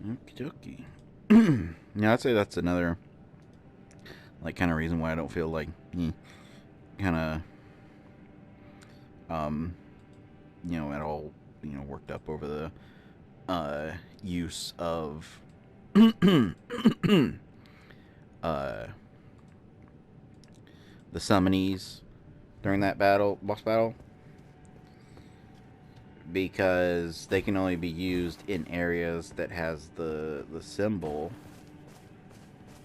Okie dokie. Yeah, I'd say that's another like kind of reason why I don't feel like kind of um at all worked up over the use of uh the summonies during that boss battle, because they can only be used in areas that has the symbol,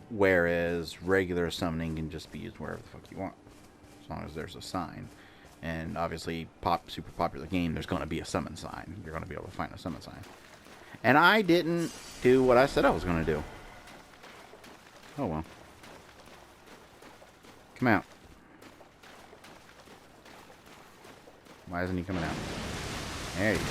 whereas regular summoning can just be used wherever the fuck you want, as long as there's a sign. And obviously, super popular game, there's going to be a summon sign. You're going to be able to find a summon sign. And I didn't do what I said I was going to do. Oh well. Come out. Why isn't he coming out? There you go.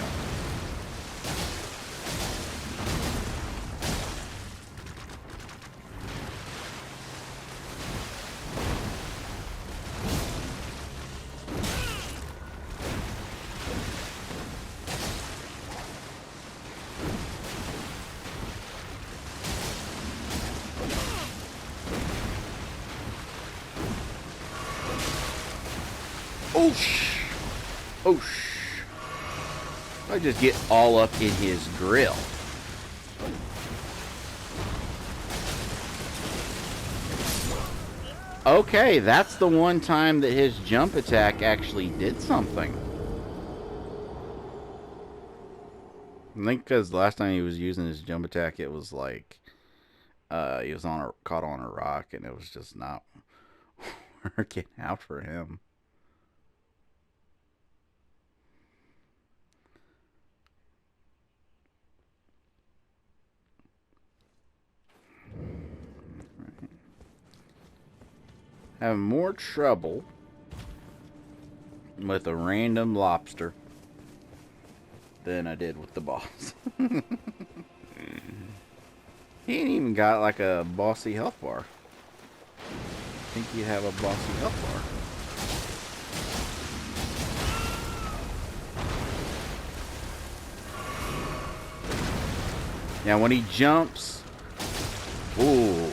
Oosh! Oosh! I just get all up in his grill. Okay, that's the one time that his jump attack actually did something. I think because last time he was using his jump attack, it was like he was caught on a rock, and it was just not working out for him. Having more trouble with a random lobster than I did with the boss. He ain't even got like a bossy health bar. I think you have a bossy health bar. Now when he jumps, ooh.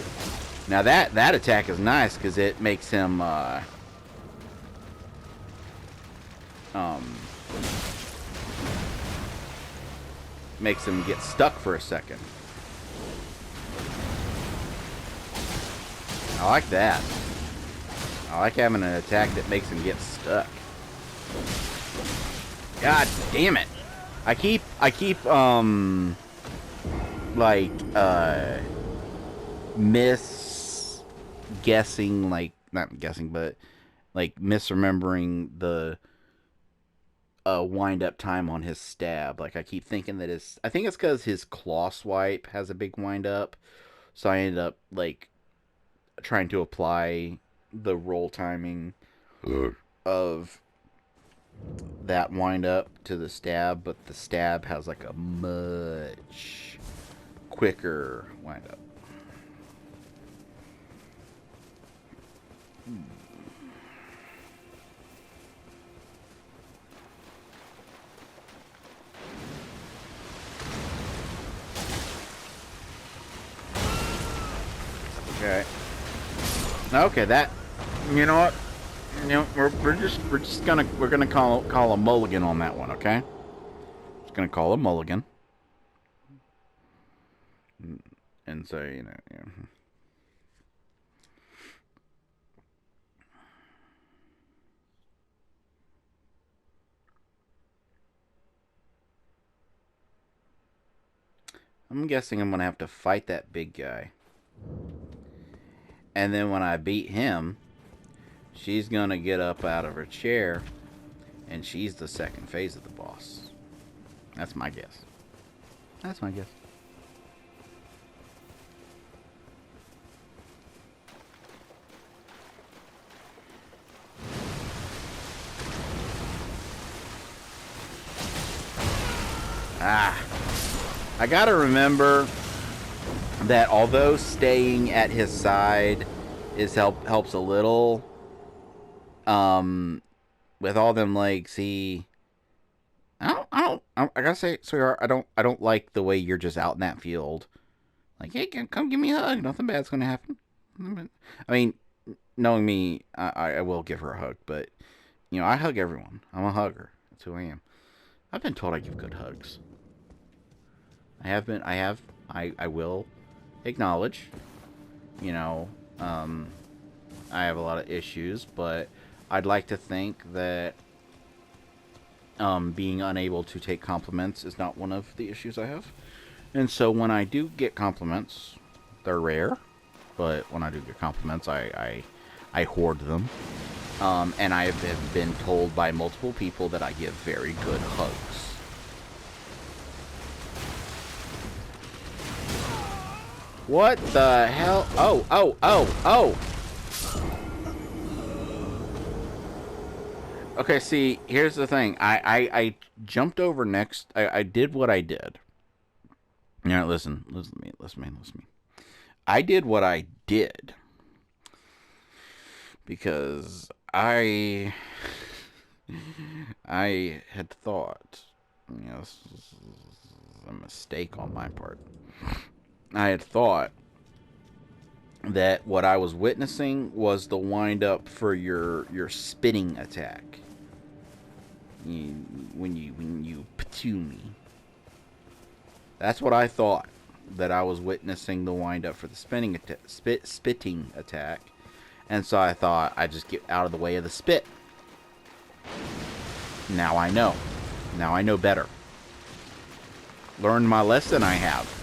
Now that attack is nice because it makes him makes him get stuck for a second. I like that. I like having an attack that makes him get stuck. God damn it. I keep like guessing, like not guessing, but like misremembering the wind up time on his stab. Like I keep thinking that I think it's because his claw swipe has a big wind up, so I ended up like trying to apply the roll timing of that wind up to the stab, but the stab has like a much quicker wind up. Okay. Okay, that. You know what? You know, we're just gonna call a mulligan on that one, okay? Just gonna call a mulligan. And so, yeah. I'm guessing I'm gonna have to fight that big guy. And then when I beat him, she's gonna get up out of her chair, and she's the second phase of the boss. That's my guess. That's my guess. I gotta remember that although staying at his side helps a little, with all them legs, I I gotta say, sweetheart, I don't like the way you're just out in that field. Like, hey, come give me a hug. Nothing bad's gonna happen. I mean, knowing me, I will give her a hug, but I hug everyone. I'm a hugger. That's who I am. I've been told I give good hugs. I have been. I have. I will acknowledge. You know, I have a lot of issues, but I'd like to think that being unable to take compliments is not one of the issues I have. And so when I do get compliments, they're rare, but when I do get compliments, I hoard them. And I have been told by multiple people that I give very good hugs. What the hell? Oh! Okay, see, here's the thing. I jumped over next. I did what I did. Listen to me. I did what I did because I had thought, this is a mistake on my part. I had thought that what I was witnessing was the wind up for your spitting attack. When you patu me. That's what I thought. That I was witnessing the wind up for the spitting attack. And so I thought I'd just get out of the way of the spit. Now I know. Now I know better. Learned my lesson, I have.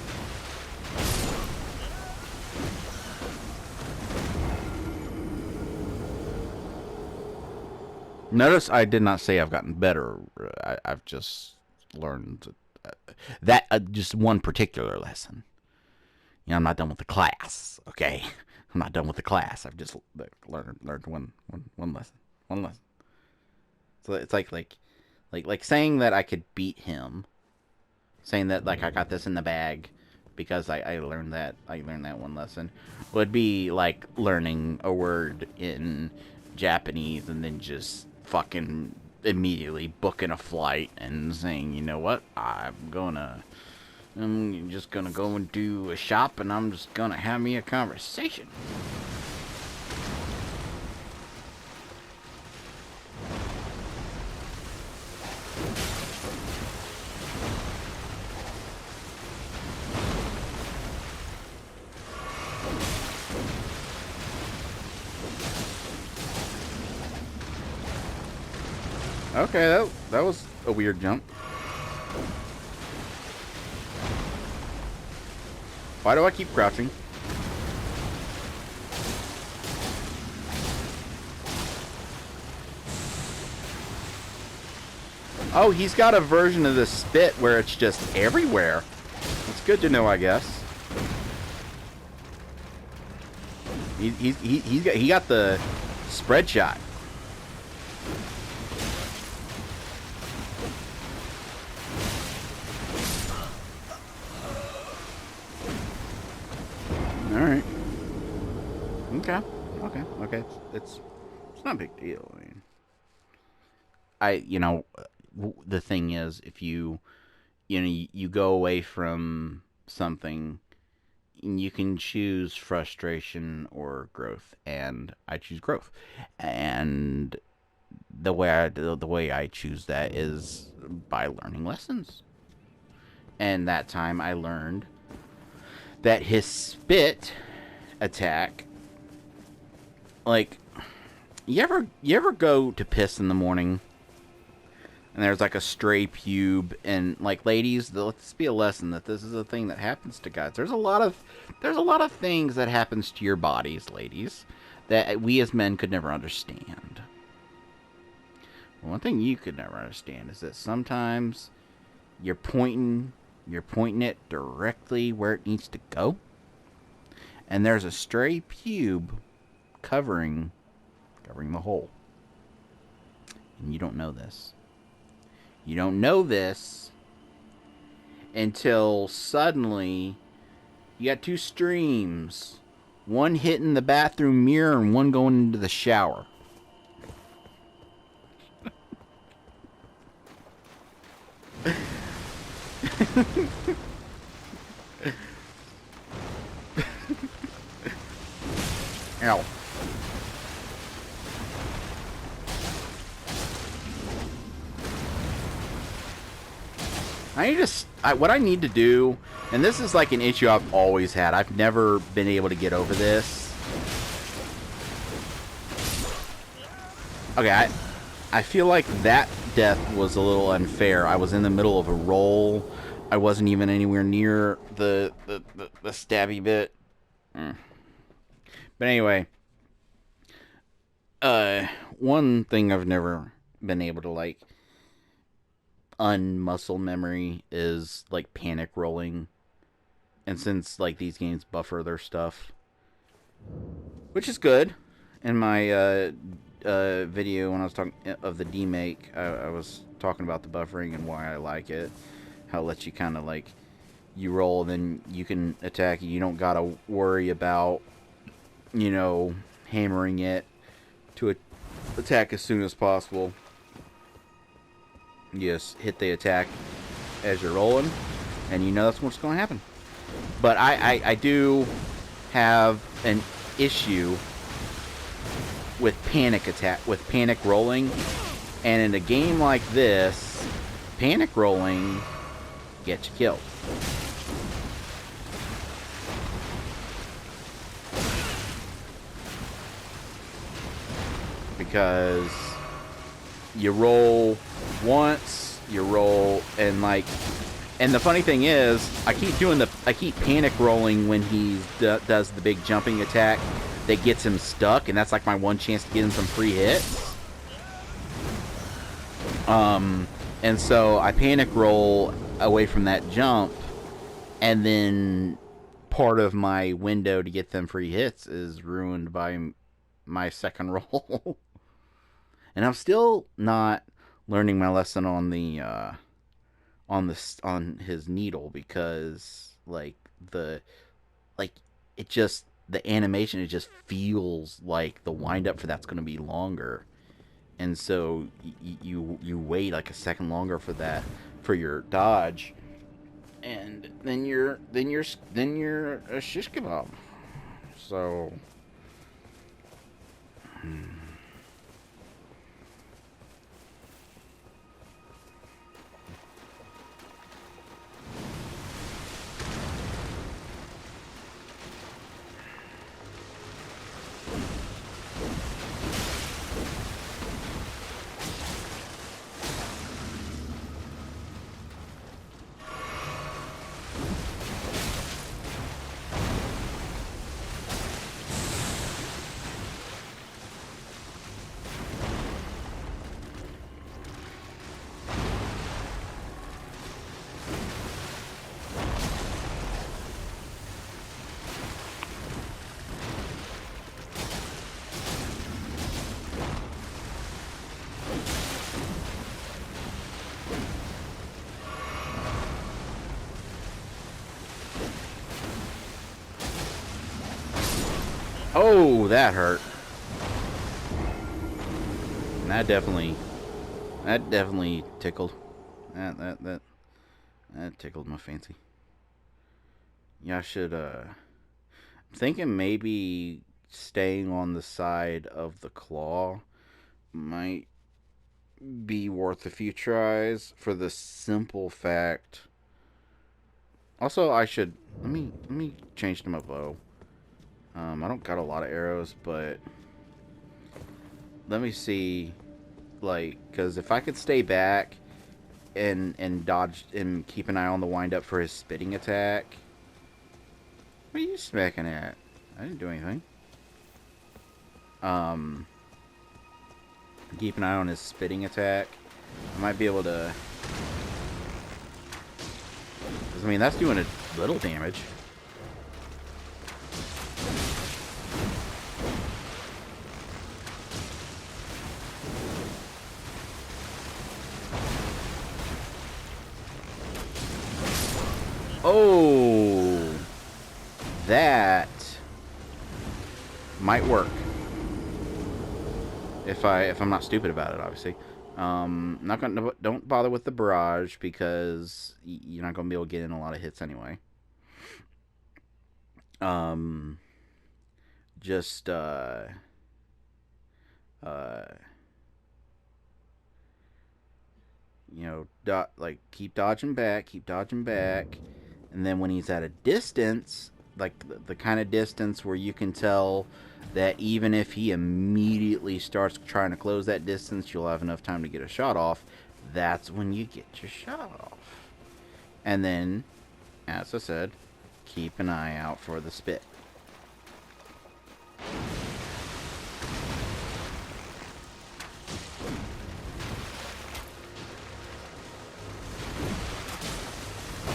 Notice I did not say I've gotten better. I've just learned that just one particular lesson. I'm not done with the class, okay? I'm not done with the class. I've just learned one lesson. One lesson. So it's like saying that I could beat him. Saying that like I got this in the bag because I learned that one lesson would be like learning a word in Japanese and then just fucking immediately booking a flight and saying, you know what, I'm just gonna go and do a shop and I'm just gonna have me a conversation. Okay, that was a weird jump. Why do I keep crouching? Oh, he's got a version of the spit where it's just everywhere. It's good to know, I guess. He got the spread shot. All right. Okay. It's not a big deal. I mean, the thing is, if you go away from something, you can choose frustration or growth, and I choose growth. And the way I choose that is by learning lessons. And that time I learned that his spit attack, like, you ever go to piss in the morning and there's like a stray pube, and like, ladies, let this be a lesson that this is a thing that happens to guys. There's a lot of things that happens to your bodies, ladies, that we as men could never understand. One thing you could never understand is that sometimes you're pointing it directly where it needs to go, and there's a stray pube covering the hole. And you don't know this. You don't know this until suddenly you got two streams. One hitting the bathroom mirror and one going into the shower. Ow. What I need to do, and this is like an issue I've always had. I've never been able to get over this. Okay, I feel like that death was a little unfair. I was in the middle of a roll. I wasn't even anywhere near the stabby bit. But anyway, one thing I've never been able to like unmuscle memory is like panic rolling. And since like these games buffer their stuff, which is good, in my video when I was talking of the demake, I was talking about the buffering and why I like it. How it lets you kind of like, you roll, then you can attack. You don't gotta worry about, you know, hammering it to attack as soon as possible. You just hit the attack as you're rolling, and you know that's what's going to happen. But I do have an issue with panic rolling, and in a game like this, panic rolling gets you killed. Because you roll once, you roll, and like, and the funny thing is, I keep panic rolling when he does the big jumping attack that gets him stuck, and that's like my one chance to get him some free hits. And so I panic roll away from that jump, and then part of my window to get them free hits is ruined by my second roll. And I'm still not learning my lesson on the on his needle, because like the animation, it just feels like the wind up for that's going to be longer, and so you wait like a second longer for that, for your dodge, and then you're a shish kebab. So. Oh, that hurt. That definitely tickled. That tickled my fancy. Yeah, I should. I'm thinking maybe staying on the side of the claw might be worth a few tries, for the simple fact. Also, I should let me change to my bow. I don't got a lot of arrows, but let me see, like, because if I could stay back and dodge and keep an eye on the wind up for his spitting attack. What are you smacking at? I didn't do anything. Keep an eye on his spitting attack. I might be able to. 'Cause, I mean, that's doing a little damage. Oh, that might work if I'm not stupid about it, obviously. Not gonna don't bother with the barrage because you're not gonna be able to get in a lot of hits anyway. Um, just uh, like keep dodging back, and then when he's at a distance, like the kind of distance where you can tell that even if he immediately starts trying to close that distance, you'll have enough time to get a shot off. That's when you get your shot off. And then, as I said, keep an eye out for the spit.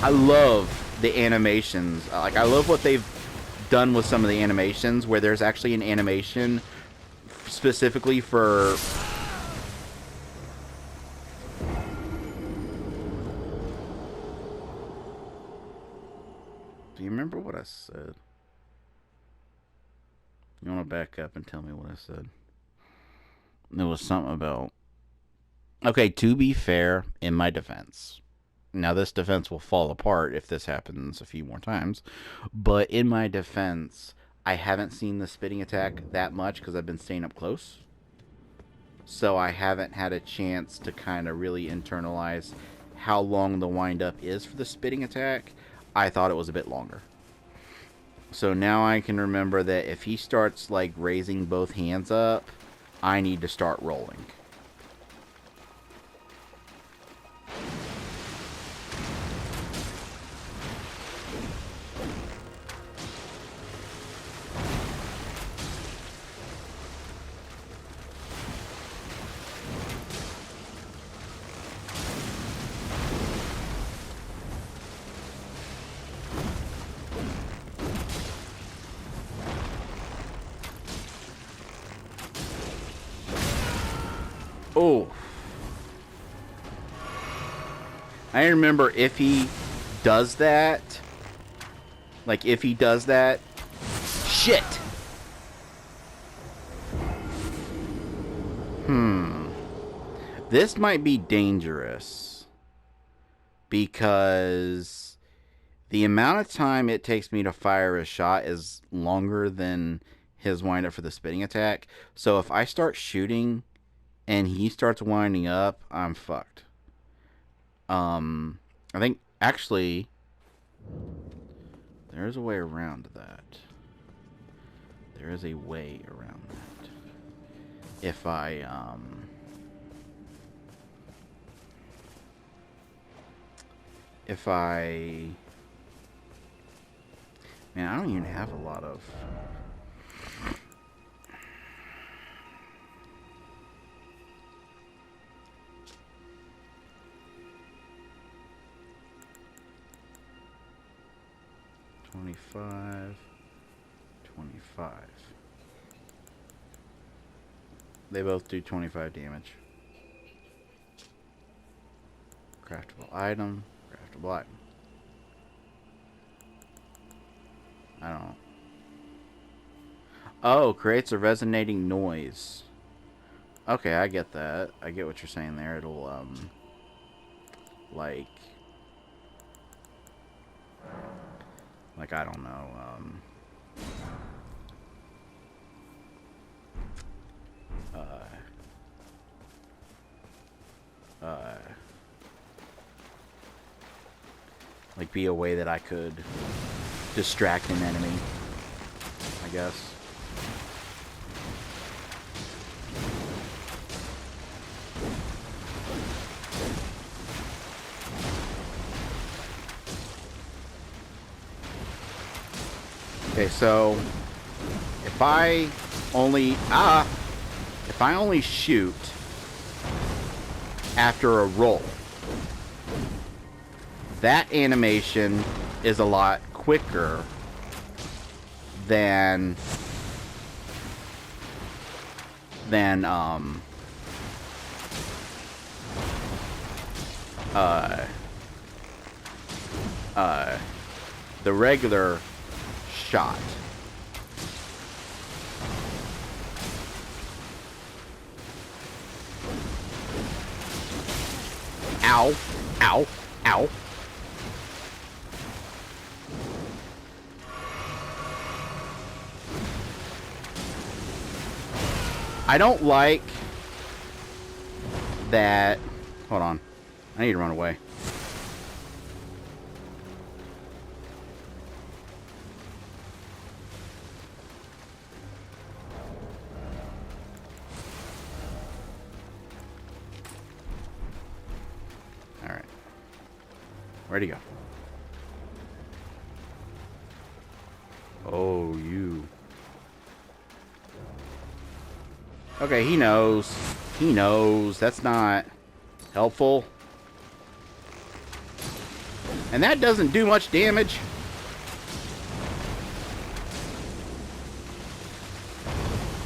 I love the animations. Like, I love what they've done with some of the animations, where there's actually an animation specifically for... Do you remember what I said? You want to back up and tell me what I said? There was something about... Okay, to be fair, in my defense... Now, this defense will fall apart if this happens a few more times. But in my defense, I haven't seen the spitting attack that much because I've been staying up close. So I haven't had a chance to kind of really internalize how long the wind-up is for the spitting attack. I thought it was a bit longer. So now I can remember that if he starts, like, raising both hands up, I need to start rolling. Oh. I remember if he does that. Like, if he does that. Shit! This might be dangerous. Because the amount of time it takes me to fire a shot is longer than his windup for the spitting attack. So if I start shooting and he starts winding up, I'm fucked. I think, actually, there's a way around that. There is a way around that. If I, man, I don't even have a lot of... $25. They both do 25 damage. Craftable item. Craftable item. I don't know. Oh, creates a resonating noise. Okay, I get that. I get what you're saying there. It'll, like, I don't know, like, be a way that I could distract an enemy, I guess. Okay, so if I only shoot after a roll, that animation is a lot quicker than the regular shot. Ow. Ow. Ow. I don't like that. Hold on. I need to run away. Alright. Where'd he go? Oh, you. Okay, he knows. He knows. That's not helpful. And that doesn't do much damage.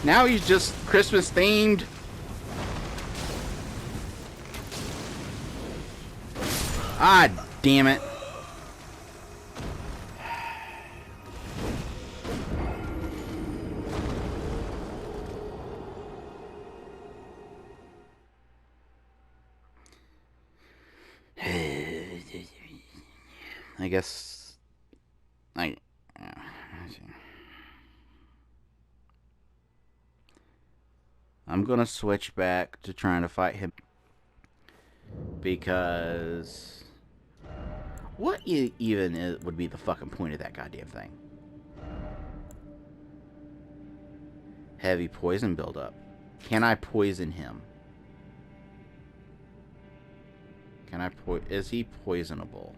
Now he's just Christmas themed. Ah, damn it. I guess I'm gonna switch back to trying to fight him because what even would be the fucking point of that goddamn thing? Heavy poison buildup. Can I poison him? Can I is he poisonable?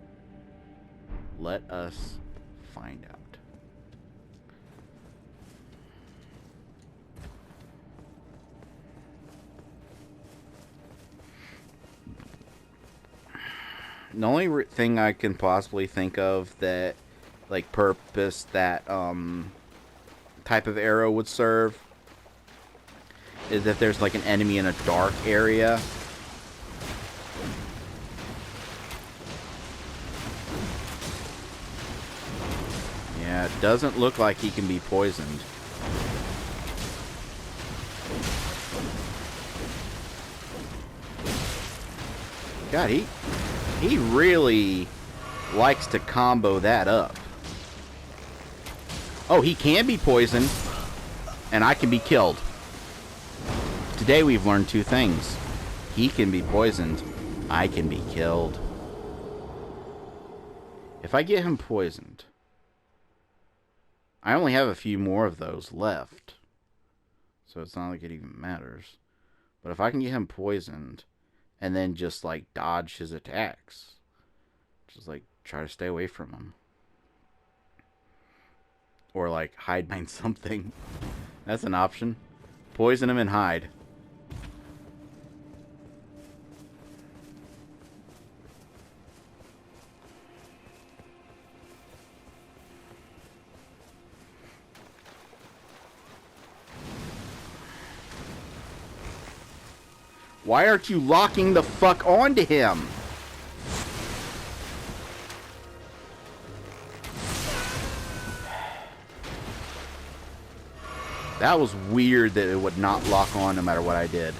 Let us find out. The only thing I can possibly think of that, like, purpose that type of arrow would serve is if there's like an enemy in a dark area. Yeah, it doesn't look like he can be poisoned. God, he really likes to combo that up. Oh, he can be poisoned, and I can be killed. Today we've learned two things. He can be poisoned. I can be killed. If I get him poisoned, I only have a few more of those left. So it's not like it even matters. But if I can get him poisoned and then just like dodge his attacks, just like try to stay away from him. Or like hide behind something. That's an option. Poison him and hide. Why aren't you locking the fuck onto him? That was weird that it would not lock on no matter what I did.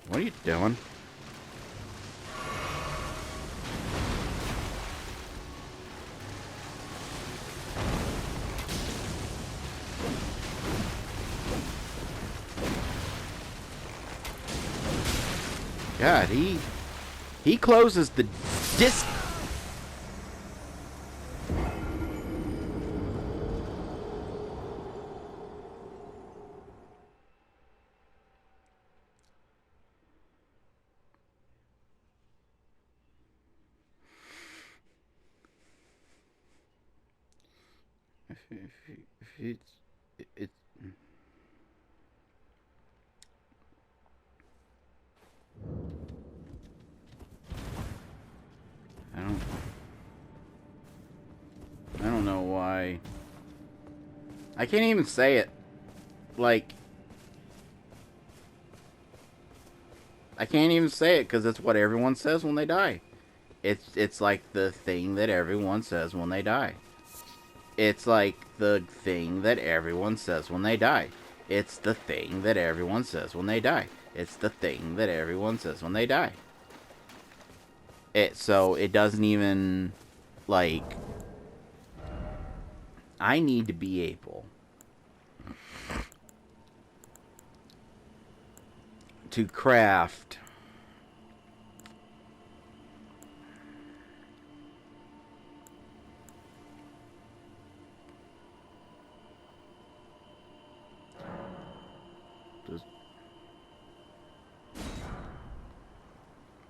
What are you doing? God, he closes the disc. It's I don't know why. I can't even say it. Like, I can't even say it because it's what everyone says when they die. It's like the thing that everyone says when they die. It's like the thing that everyone says when they die. It's the thing that everyone says when they die. It's the thing that everyone says when they die. So it doesn't even, like, I need to be able to craft just,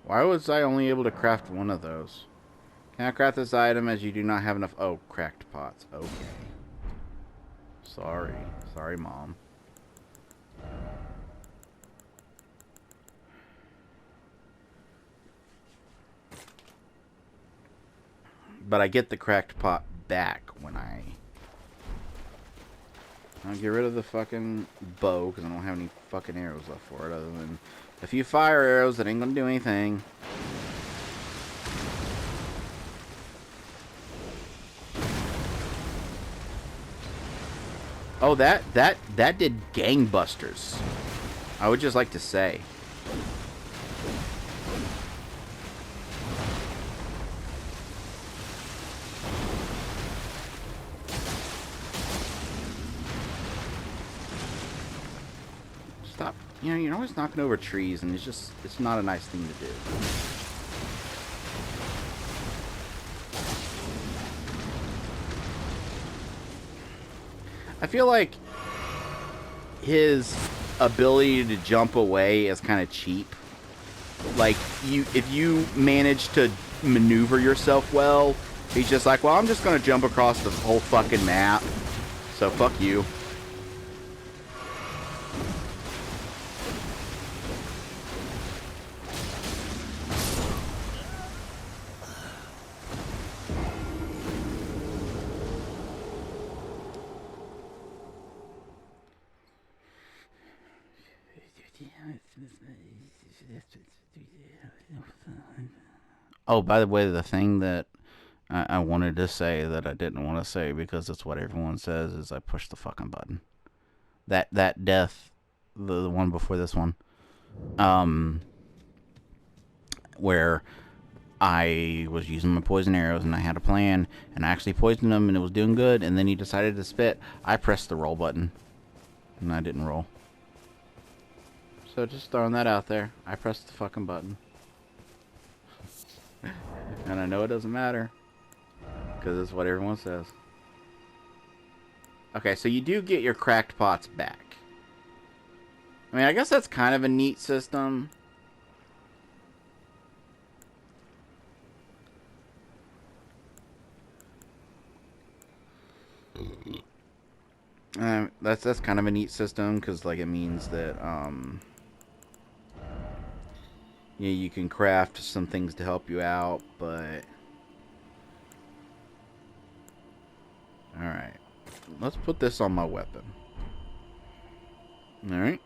why was I only able to craft one of those? Can I craft this item as you do not have enough? Oh, cracked pots. Okay. Sorry. Sorry, Mom. But I get the cracked pot back when I'll get rid of the fucking bow, because I don't have any fucking arrows left for it, other than a few fire arrows that ain't gonna do anything. Oh, that did gangbusters. I would just like to say. Stop. You know, you're always knocking over trees, and it's not a nice thing to do. I feel like his ability to jump away is kind of cheap. Like, if you manage to maneuver yourself well, he's just like, well, I'm just gonna jump across the whole fucking map. So fuck you. Oh, by the way, the thing that I wanted to say that I didn't want to say because it's what everyone says is I pushed the fucking button. That death, the one before this one, where I was using my poison arrows and I had a plan and I actually poisoned him and it was doing good, and then he decided to spit. I pressed the roll button and I didn't roll. So just throwing that out there. I pressed the fucking button. And I know it doesn't matter, because it's what everyone says. Okay, so you do get your cracked pots back. I mean, I guess that's kind of a neat system. That's kind of a neat system, because, like, it means that, yeah, you can craft some things to help you out, but... Alright. Let's put this on my weapon. Alright.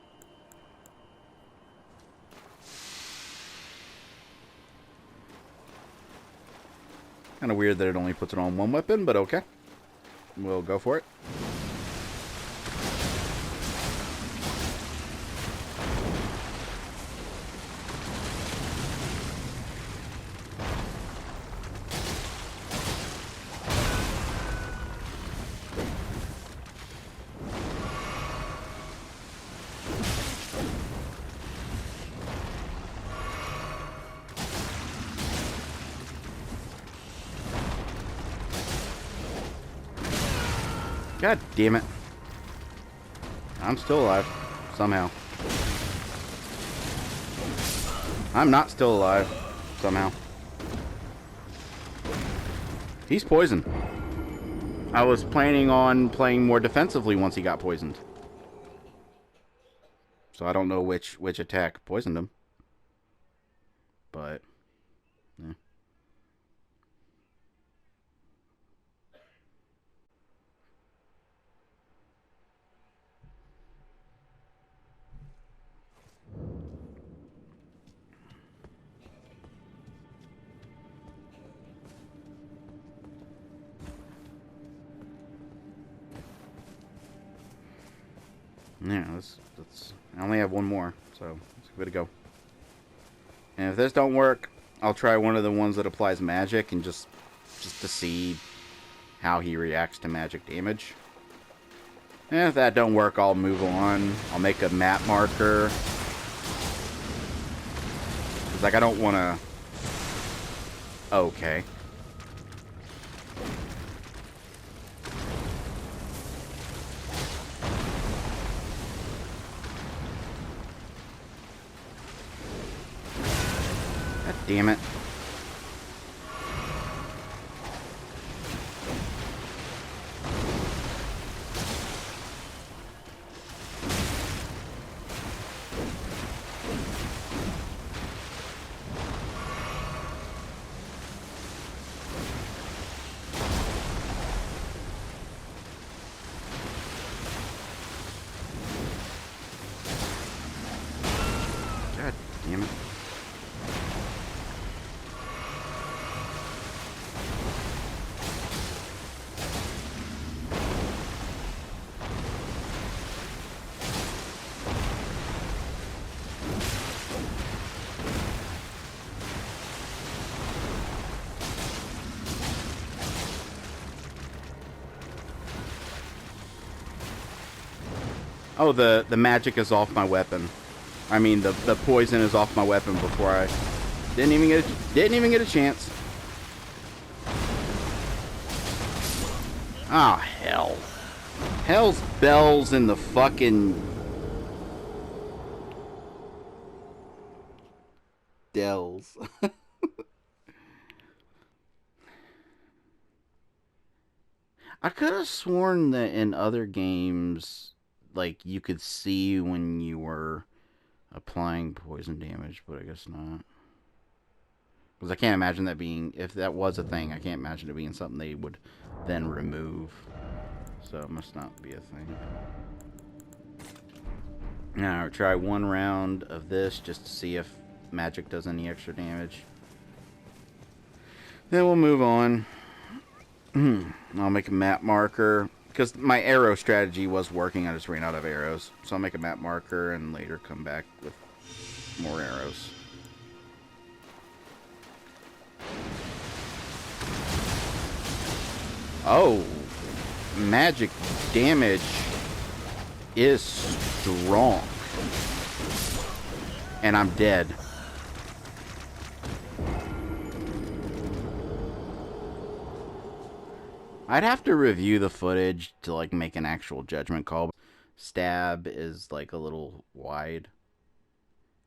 Kind of weird that it only puts it on one weapon, but okay. We'll go for it. God damn it. I'm still alive. Somehow. I'm not still alive. Somehow. He's poisoned. I was planning on playing more defensively once he got poisoned. So I don't know which attack poisoned him. But... yeah. Yeah, let's. I only have one more, so let's give it a go. And if this don't work, I'll try one of the ones that applies magic and just to see how he reacts to magic damage. And if that don't work, I'll move on. I'll make a map marker. Cause like I don't want to. Okay. God damn it. God damn it. Oh, the magic is off my weapon. I mean, the poison is off my weapon before I didn't even get a chance. Ah, oh, hell. Hell's bells in the fucking dells. I could have sworn that in other games, like, you could see when you were applying poison damage, but I guess not. Because I can't imagine that being, if that was a thing, I can't imagine it being something they would then remove. So it must not be a thing. Now, I'll try one round of this just to see if magic does any extra damage. Then we'll move on. I'll make a map marker. Because my arrow strategy was working, I just ran out of arrows. So I'll make a map marker and later come back with more arrows. Oh, magic damage is strong. And I'm dead. I'd have to review the footage to like make an actual judgment call. Stab is like a little wide.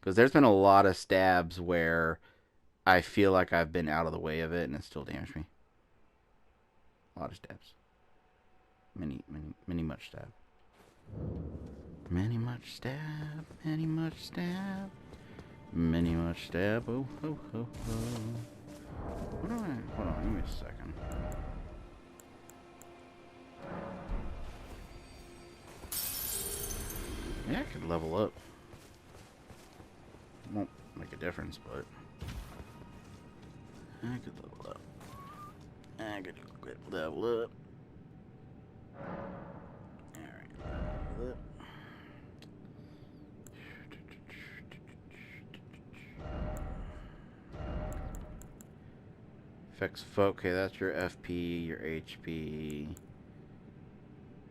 Because there's been a lot of stabs where I feel like I've been out of the way of it and it still damaged me. A lot of stabs. Many much stab. Many much stab. Many much stab. Many much stab. Oh, ho, ho, ho. What do I... Hold on, give me a second. Yeah, I could level up. Won't make a difference, but... I could level up. I could level up. Alright, level up. Effects folk, okay, that's your FP, your HP.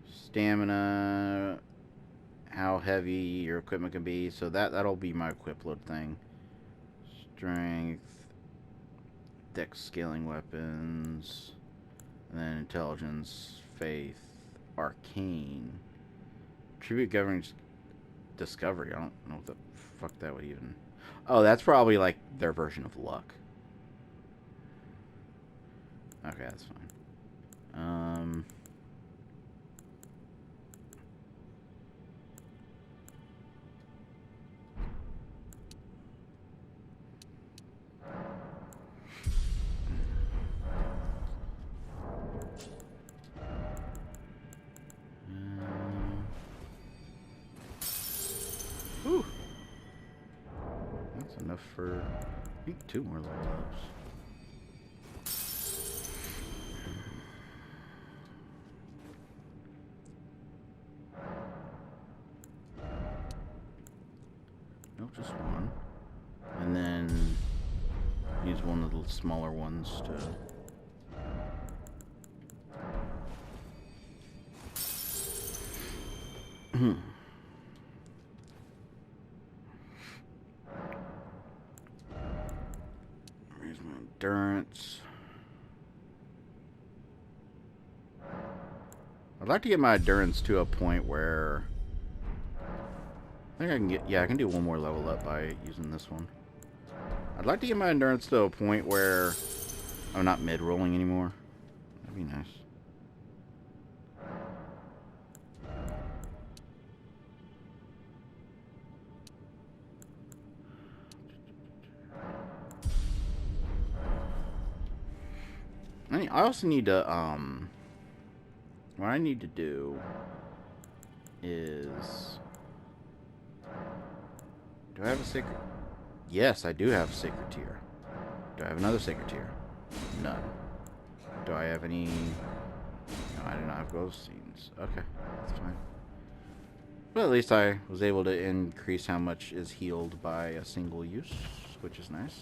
Stamina, how heavy your equipment can be, so that'll be my equip load thing. Strength, dex scaling weapons, and then intelligence, faith, arcane. Tribute governs discovery. I don't know what the fuck that would even... Oh, that's probably like their version of luck. Okay, that's fine. Whew. That's enough for, I think, 2 more level ups. one. And then use one of the smaller ones to... Raise my endurance. I'd like to get my endurance to a point where... I think I can get... Yeah, I can do one more level up by using this one. I'd like to get my endurance to a point where I'm not mid-rolling anymore. That'd be nice. I also need to, what I need to do is... Do I have a sacred... Yes, I do have a sacred tier. Do I have another sacred tier? None. Do I have any... No, I do not have ghost scenes. Okay, that's fine. But at least I was able to increase how much is healed by a single use, which is nice.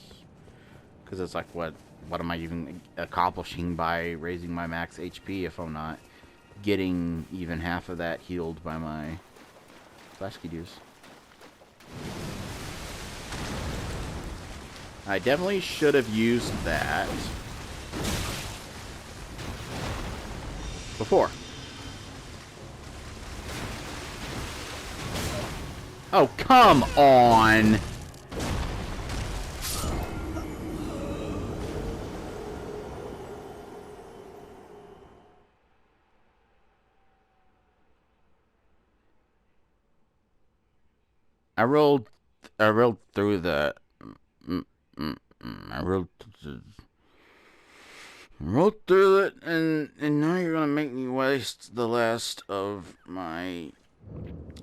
Because it's like, what am I even accomplishing by raising my max HP if I'm not getting even half of that healed by my flash key dues? I definitely should have used that before. Oh, come on! I rolled through the... I rolled through it, and now you're gonna make me waste the last of my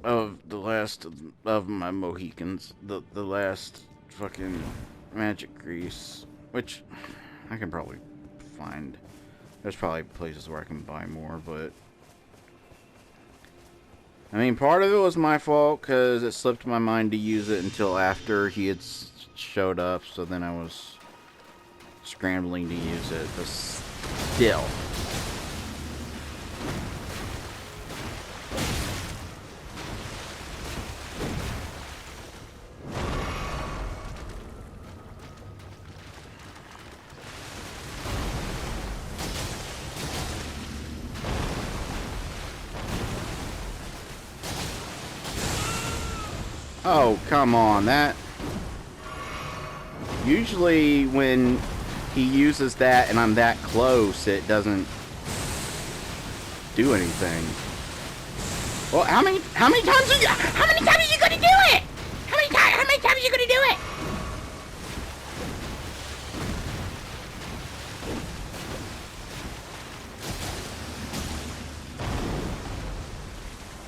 Mohicans, the last fucking magic grease, which I can probably find. There's probably places where I can buy more, but I mean, part of it was my fault because it slipped my mind to use it until after he had showed up, so then I was scrambling to use it, but still. Oh, come on, that... Usually when he uses that and I'm that close, it doesn't do anything. Well, how many times are you gonna do it? How many times are you gonna do it?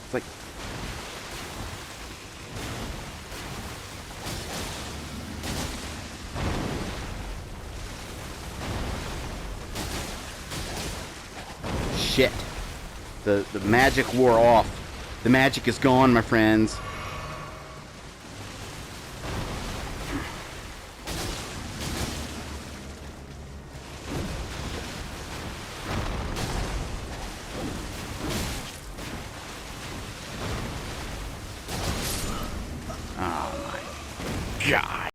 It's like... Shit. The magic wore off. The magic is gone, my friends. Oh my God.